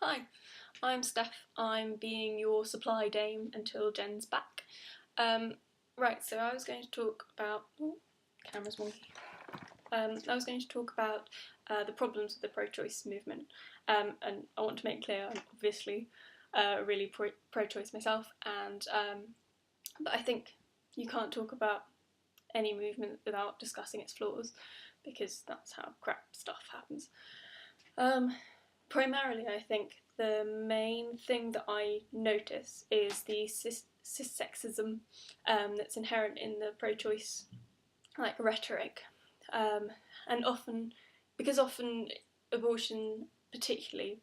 Hi, I'm Steph. I'm being your supply dame until Jen's back. Right, so I was going to talk about... Ooh, camera's wonky. I was going to talk about the problems of the pro-choice movement, and I want to make clear I'm obviously really pro-choice myself, and but I think you can't talk about any movement without discussing its flaws, because that's how crap stuff happens. Primarily, I think the main thing that I notice is the cis-sexism that's inherent in the pro-choice rhetoric, and often abortion, particularly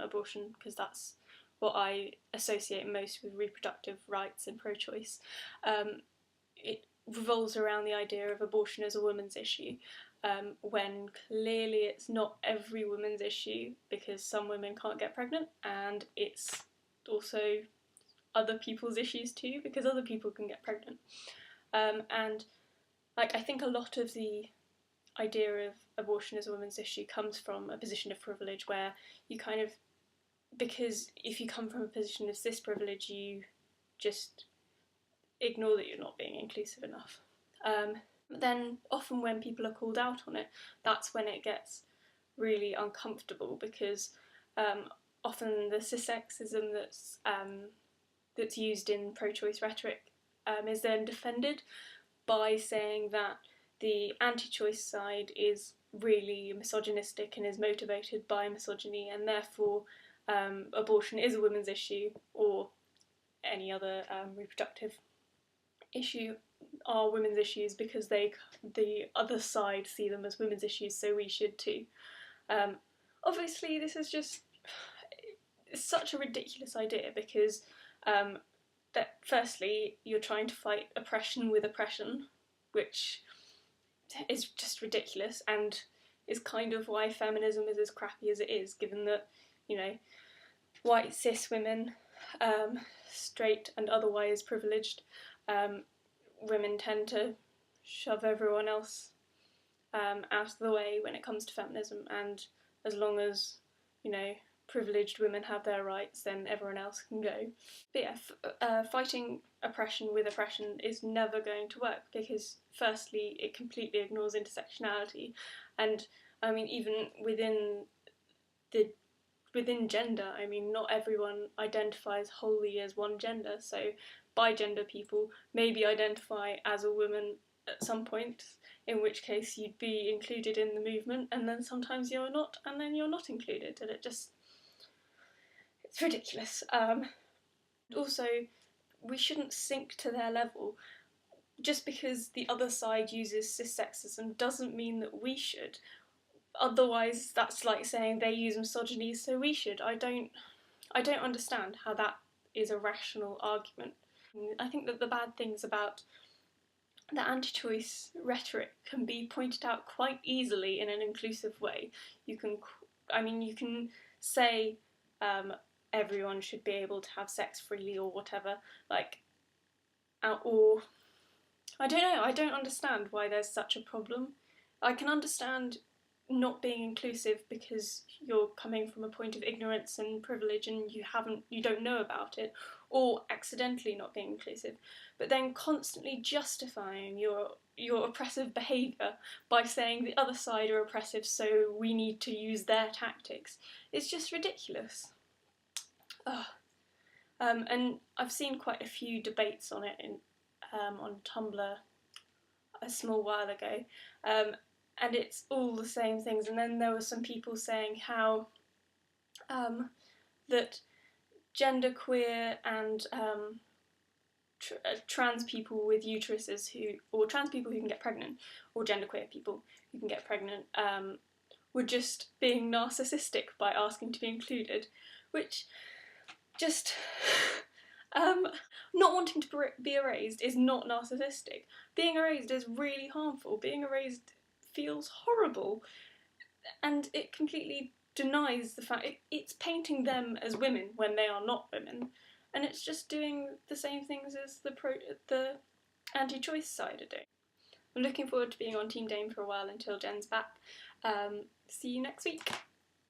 abortion, because that's what I associate most with reproductive rights and pro-choice, it revolves around the idea of abortion as a woman's issue, when clearly it's not every woman's issue, because some women can't get pregnant, and it's also other people's issues too, because other people can get pregnant. And I think a lot of the idea of abortion as a woman's issue comes from a position of privilege, where you kind of, because if you come from a position of cis privilege, you just ignore that you're not being inclusive enough. But then often when people are called out on it, that's when it gets really uncomfortable, because often the cis-sexism that's used in pro-choice rhetoric is then defended by saying that the anti-choice side is really misogynistic and is motivated by misogyny, and therefore abortion is a women's issue, or any other reproductive issue are women's issues, because the other side see them as women's issues, so we should too. Obviously this is just such a ridiculous idea, because that firstly you're trying to fight oppression with oppression, which is just ridiculous, and is kind of why feminism is as crappy as it is, given that, you know, white cis women, straight and otherwise privileged, women tend to shove everyone else out of the way when it comes to feminism, and as long as, you know, privileged women have their rights, then everyone else can go. But yeah, fighting oppression with oppression is never going to work, because firstly it completely ignores intersectionality, and I mean even within gender, I mean not everyone identifies wholly as one gender, so bi-gender people maybe identify as a woman at some point, in which case you'd be included in the movement, and then sometimes you're not, and then you're not included, and it's ridiculous. Also, we shouldn't sink to their level. Just because the other side uses cis-sexism doesn't mean that we should. Otherwise, that's like saying they use misogyny, so we should. I don't understand how that is a rational argument. I think that the bad things about the anti-choice rhetoric can be pointed out quite easily in an inclusive way. You can say everyone should be able to have sex freely, or whatever, or I don't know, I don't understand why there's such a problem. I can understand not being inclusive because you're coming from a point of ignorance and privilege, and you don't know about it, or accidentally not being inclusive, but then constantly justifying your oppressive behaviour by saying the other side are oppressive, so we need to use their tactics. It's just ridiculous. And I've seen quite a few debates on it on Tumblr a small while ago, and it's all the same things. And then there were some people saying how that genderqueer and trans people with uteruses or trans people who can get pregnant, or genderqueer people who can get pregnant, were just being narcissistic by asking to be included, which just... not wanting to be erased is not narcissistic. Being erased is really harmful. Being erased feels horrible, and it completely denies the fact it's painting them as women when they are not women, and it's just doing the same things as the anti-choice side are doing. I'm looking forward to being on Team Dame for a while until Jen's back. See you next week.